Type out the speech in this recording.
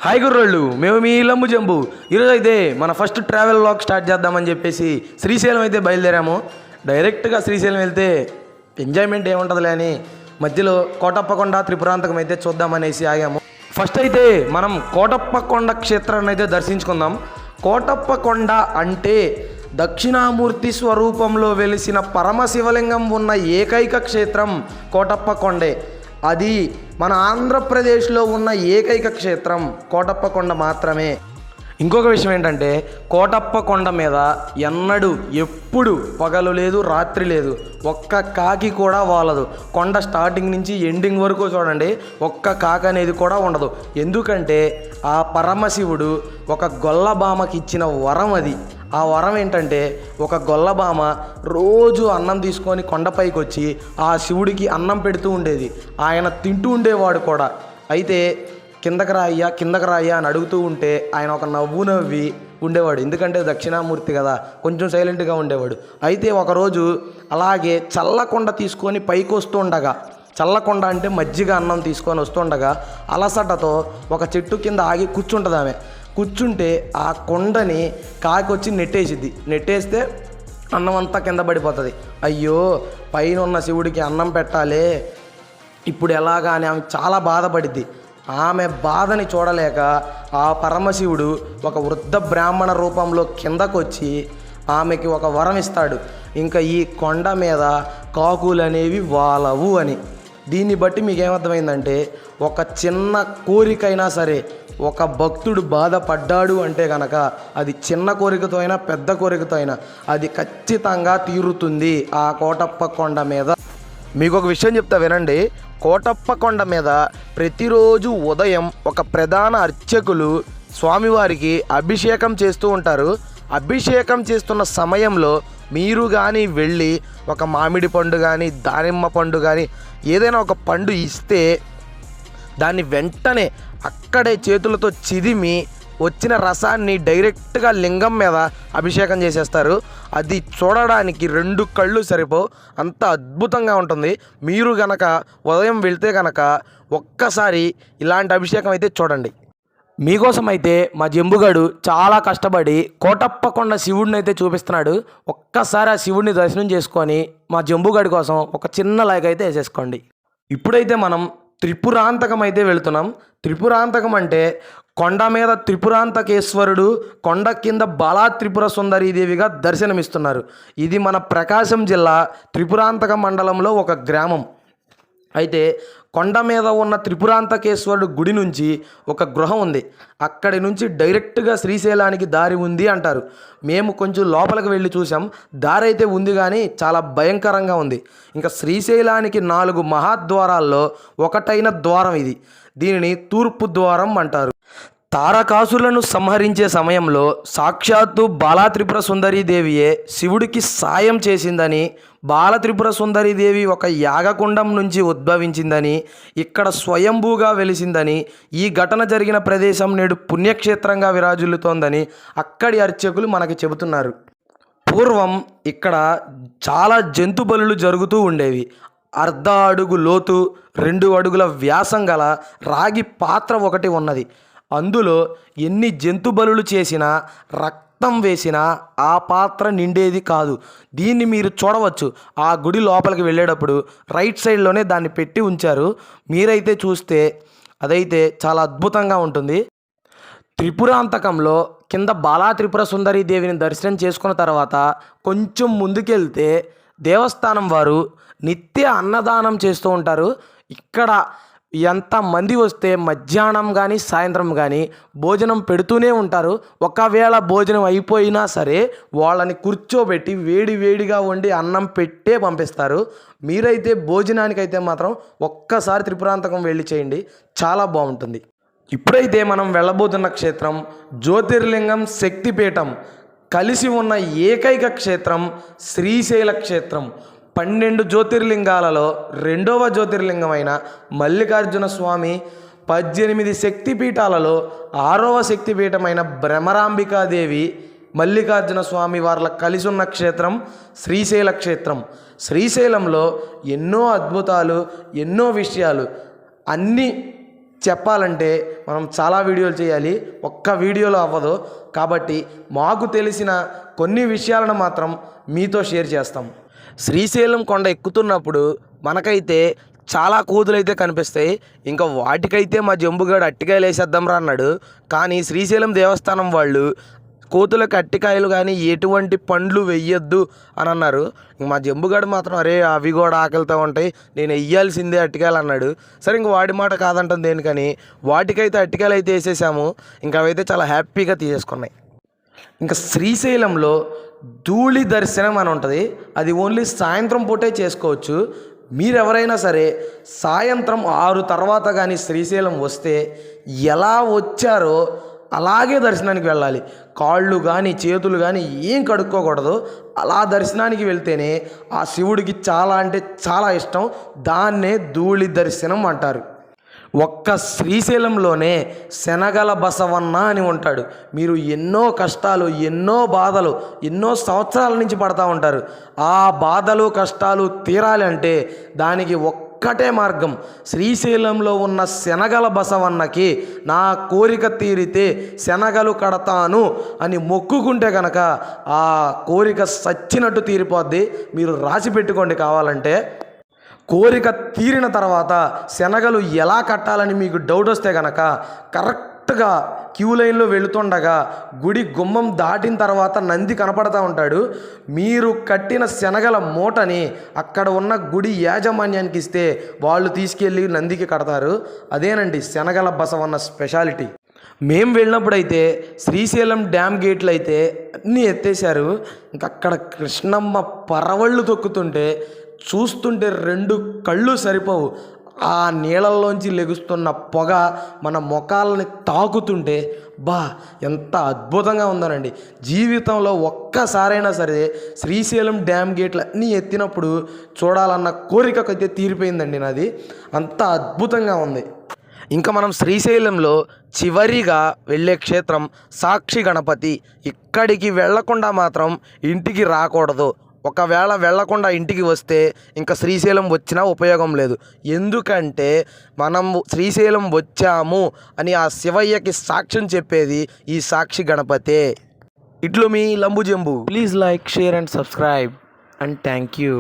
Hi గుర్రోళ్ళు, మేము మీ లమ్ము జంబు. ఈరోజు అయితే మన ఫస్ట్ ట్రావెల్ వ్లాగ్ స్టార్ట్ చేద్దామని చెప్పేసి శ్రీశైలం అయితే బయలుదేరాము. డైరెక్ట్గా శ్రీశైలం వెళ్తే ఎంజాయ్మెంట్ ఏముంటుందిలే అని మధ్యలో కోటప్పకొండ త్రిపురాంతకం అయితే చూద్దామనేసి ఆగాము. ఫస్ట్ అయితే మనం కోటప్పకొండ క్షేత్రాన్ని అయితే దర్శించుకుందాం. కోటప్పకొండ అంటే దక్షిణామూర్తి స్వరూపంలో వెలిసిన పరమశివలింగం ఉన్న ఏకైక క్షేత్రం కోటప్పకొండే. అది మన ఆంధ్రప్రదేశ్లో ఉన్న ఏకైక క్షేత్రం కోటప్పకొండ మాత్రమే. ఇంకొక విషయం ఏంటంటే కోటప్పకొండ మీద ఎప్పుడు పగలు లేదు, రాత్రి లేదు, ఒక్క కాకి కూడా వాలదు. కొండ స్టార్టింగ్ నుంచి ఎండింగ్ వరకు చూడండి, ఒక్క కాకి అనేది కూడా ఉండదు. ఎందుకంటే ఆ పరమశివుడు ఒక గొల్లబామకి ఇచ్చిన వరం అది. ఆ వరం ఏంటంటే ఒక గొల్లబామ రోజు అన్నం తీసుకొని కొండపైకి వచ్చి ఆ శివుడికి అన్నం పెడుతూ ఉండేది. ఆయన తింటూ ఉండేవాడు కూడా. అయితే కిందకి రాయ్యా అని అడుగుతూ ఉంటే ఆయన ఒక నవ్వు నవ్వి ఉండేవాడు. ఎందుకంటే దక్షిణామూర్తి కదా, కొంచెం సైలెంట్గా ఉండేవాడు. అయితే ఒకరోజు అలాగే చల్లకొండ తీసుకొని పైకి వస్తుండగా, చల్లకొండ అంటే మజ్జిగ అన్నం తీసుకొని వస్తుండగా అలసటతో ఒక చెట్టు కింద ఆగి కూర్చుంటుంది. ఆమె కూర్చుంటే ఆ కొండని కాకొచ్చి నెట్టేస్తే అన్నం అంతా కింద పడిపోతుంది. అయ్యో, పైన ఉన్న శివుడికి అన్నం పెట్టాలి, ఇప్పుడు ఎలాగా అని ఆమె చాలా బాధపడిద్ది. ఆమె బాధని చూడలేక ఆ పరమశివుడు ఒక వృద్ధ బ్రాహ్మణ రూపంలో కిందకొచ్చి ఆమెకి ఒక వరం ఇస్తాడు. ఇంకా ఈ కొండ మీద కాకులు అనేవి వాలవు అని. దీన్ని బట్టి మీకు ఏమర్థమైందంటే ఒక చిన్న కోరికైనా సరే ఒక భక్తుడు బాధపడ్డాడు అంటే కనుక అది చిన్న కోరికతో అయినా పెద్ద కోరికతో అయినా అది ఖచ్చితంగా తీరుతుంది ఆ కోటప్పకొండ మీద. మీకు ఒక విషయం చెప్తా వినండి. కోటప్పకొండ మీద ప్రతిరోజు ఉదయం ఒక ప్రధాన అర్చకులు స్వామివారికి అభిషేకం చేస్తూ ఉంటారు. అభిషేకం చేస్తున్న సమయంలో మీరు కానీ వెళ్ళి ఒక మామిడి పండు కానీ దానిమ్మ పండు కానీ ఏదైనా ఒక పండు ఇస్తే దాన్ని వెంటనే అక్కడే చేతులతో చిదిమి వచ్చిన రసాన్ని డైరెక్ట్గా లింగం మీద అభిషేకం చేసేస్తారు. అది చూడడానికి 2 కళ్ళు సరిపో, అంత అద్భుతంగా ఉంటుంది. మీరు గనక ఉదయం వెళ్తే కనుక ఒక్కసారి ఇలాంటి అభిషేకం అయితే చూడండి. మీకోసం అయితే మా జంబుగాడు చాలా కష్టపడి కోటప్పకొండ శివుడిని అయితే చూపిస్తున్నాడు. ఒక్కసారి ఆ శివుడిని దర్శనం చేసుకొని మా జంబుగాడి కోసం ఒక చిన్న లైక్ అయితే వేసేసుకోండి. ఇప్పుడైతే మనం త్రిపురాంతకం అయితే వెళుతున్నాం. త్రిపురాంతకం అంటే కొండ మీద త్రిపురాంతకేశ్వరుడు, కొండ కింద బాలా త్రిపుర సుందరీదేవిగా దర్శనమిస్తున్నారు. ఇది మన ప్రకాశం జిల్లా త్రిపురాంతక మండలంలో ఒక గ్రామం. అయితే కొండ మీద ఉన్న త్రిపురాంతకేశ్వరుడు గుడి నుంచి ఒక గృహం ఉంది. అక్కడి నుంచి డైరెక్ట్గా శ్రీశైలానికి దారి ఉంది అంటారు. మేము కొంచెం లోపలికి వెళ్ళి చూసాం. దారి అయితే ఉంది కానీ చాలా భయంకరంగా ఉంది. ఇంకా శ్రీశైలానికి 4 మహాద్వారాల్లో ఒకటైన ద్వారం ఇది. దీనిని తూర్పు ద్వారం అంటారు. తారకాసులను సంహరించే సమయంలో సాక్షాత్తు బాలా త్రిపుర సుందరీదేవియే శివుడికి సాయం చేసిందని, బాల త్రిపుర సుందరీదేవి ఒక యాగకుండం నుంచి ఉద్భవించిందని, ఇక్కడ స్వయంభూగా వెలిసిందని, ఈ ఘటన జరిగిన ప్రదేశం నేడు పుణ్యక్షేత్రంగా విరాజిల్లుతోందని అక్కడి అర్చకులు మనకి చెబుతున్నారు. పూర్వం ఇక్కడ చాలా జంతు బలులు జరుగుతూ ఉండేవి. 1/2 అడుగు లోతు 2 అడుగుల వ్యాసం గల రాగి పాత్ర ఒకటి ఉన్నది. అందులో ఎన్ని జంతు బలులు చేసినా రక్తం వేసినా ఆ పాత్ర నిండేది కాదు. దీన్ని మీరు చూడవచ్చు. ఆ గుడి లోపలికి వెళ్ళేటప్పుడు రైట్ సైడ్లోనే దాన్ని పెట్టి ఉంచారు. మీరైతే చూస్తే అదైతే చాలా అద్భుతంగా ఉంటుంది. త్రిపురాంతకంలో కింద బాలా త్రిపుర సుందరీ దేవిని దర్శనం చేసుకున్న తర్వాత కొంచెం ముందుకెళ్తే దేవస్థానం వారు నిత్య అన్నదానం చేస్తూ ఉంటారు. ఇక్కడ ఎంతమంది వస్తే మధ్యాహ్నం కానీ సాయంత్రం కానీ భోజనం పెడుతూనే ఉంటారు. ఒకవేళ భోజనం అయిపోయినా సరే వాళ్ళని కూర్చోబెట్టి వేడిగా వండి అన్నం పెట్టే పంపిస్తారు. మీరైతే భోజనానికైతే మాత్రం ఒక్కసారి త్రిపురాంతకం వెళ్ళి చేయండి, చాలా బాగుంటుంది. ఇప్పుడైతే మనం వెళ్ళబోతున్న క్షేత్రం జ్యోతిర్లింగం శక్తిపీఠం కలిసి ఉన్న ఏకైక క్షేత్రం శ్రీశైల క్షేత్రం. 12 జ్యోతిర్లింగాలలో 2వ జ్యోతిర్లింగమైన మల్లికార్జున స్వామి, 18 శక్తిపీఠాలలో 6వ శక్తిపీఠమైన భ్రమరాంబికాదేవి, మల్లికార్జున స్వామి వార్ల కలిసి ఉన్న క్షేత్రం శ్రీశైల క్షేత్రం. శ్రీశైలంలో ఎన్నో అద్భుతాలు, ఎన్నో విషయాలు అన్నీ చెప్పాలంటే మనం చాలా వీడియోలు చేయాలి, ఒక్క వీడియోలో అవ్వదు. కాబట్టి మాకు తెలిసిన కొన్ని విషయాలను మాత్రం మీతో షేర్ చేస్తాం. శ్రీశైలం కొండ ఎక్కుతున్నప్పుడు మనకైతే చాలా కోతులైతే కనిపిస్తాయి. ఇంకా వాటికైతే మా జంబుగాడు అట్టికాయలు వేసేద్దాం రా అన్నాడు. కానీ శ్రీశైలం దేవస్థానం వాళ్ళు కోతులకు అట్టికాయలు కానీ ఎటువంటి పండ్లు వెయ్యొద్దు అని అన్నారు. మా జంబుగాడు మాత్రం అరే అవి కూడా ఆకలితో ఉంటాయి, నేను వెయ్యాల్సిందే అట్టికాయలు అన్నాడు. సరే ఇంక వాడి మాట కాదంటాం దేనికని వాటికైతే అట్టికాయలు అయితే వేసేసాము. ఇంకా అవైతే చాలా హ్యాపీగా తీసేసుకున్నాయి. ఇంకా శ్రీశైలంలో ధూళి దర్శనం అని ఉంటుంది. అది ఓన్లీ సాయంత్రం పూటే చేసుకోవచ్చు. మీరెవరైనా సరే సాయంత్రం 6 తర్వాత కానీ శ్రీశైలం వస్తే ఎలా వచ్చారో అలాగే దర్శనానికి వెళ్ళాలి. కాళ్ళు కానీ చేతులు కానీ ఏం కడుక్కోకూడదు. అలా దర్శనానికి వెళ్తేనే ఆ శివుడికి చాలా అంటే చాలా ఇష్టం. దాన్నే ధూళి దర్శనం అంటారు. ఒక్క శ్రీశైలంలోనే శనగల బసవన్న అని ఉంటాడు. మీరు ఎన్నో కష్టాలు, ఎన్నో బాధలు, ఎన్నో సంవత్సరాల నుంచి పడతా ఉంటారు. ఆ బాధలు కష్టాలు తీరాలి అంటే దానికి ఒక్కటే మార్గం. శ్రీశైలంలో ఉన్న శనగల బసవన్నకి నా కోరిక తీరితే శనగలు కడతాను అని మొక్కుకుంటే కనుక ఆ కోరిక సచ్చినట్టు తీరిపోద్ది. మీరు రాసి పెట్టుకోండి. కావాలంటే కోరిక తీరిన తర్వాత శనగలు ఎలా కట్టాలని మీకు డౌట్ వస్తే కనుక కరెక్ట్గా క్యూ లైన్లో వెళుతుండగా గుడి గుమ్మం దాటిన తర్వాత నంది కనపడతా ఉంటాడు. మీరు కట్టిన శనగల మూటని అక్కడ ఉన్న గుడి యాజమాన్యానికి ఇస్తే వాళ్ళు తీసుకెళ్ళి నందికి కడతారు. అదేనండి శనగల బసవన్న స్పెషాలిటీ. మేము వెళ్ళినప్పుడైతే శ్రీశైలం డ్యామ్ గేట్లు అయితే అన్నీ ఎత్తేసారు. ఇంకక్కడ కృష్ణమ్మ పరవళ్ళు తొక్కుతుంటే చూస్తుంటే 2 కళ్ళు సరిపోవు. ఆ నీళ్ళల్లోంచి లెగుస్తున్న పొగ మన ముఖాలని తాకుతుంటే ఎంత అద్భుతంగా ఉందనండి. జీవితంలో ఒక్కసారైనా సరే శ్రీశైలం డ్యామ్ గేట్లు అన్నీ ఎత్తినప్పుడు చూడాలన్న కోరికకైతే తీరిపోయిందండి నాది. అంత అద్భుతంగా ఉంది. ఇంకా మనం శ్రీశైలంలో చివరిగా వెళ్ళే క్షేత్రం సాక్షి గణపతి. ఇక్కడికి వెళ్ళకుండా మాత్రం ఇంటికి రాకూడదు. ఒకవేళ వెళ్ళకుండా ఇంటికి వస్తే ఇంకా శ్రీశైలం వచ్చినా ఉపయోగం లేదు. ఎందుకంటే మనం శ్రీశైలం వచ్చాము అని ఆ శివయ్యకి సాక్ష్యం చెప్పేది ఈ సాక్షి గణపతే. ఇట్లు మీ Lambu Jambu. Please like, share and subscribe and thank you.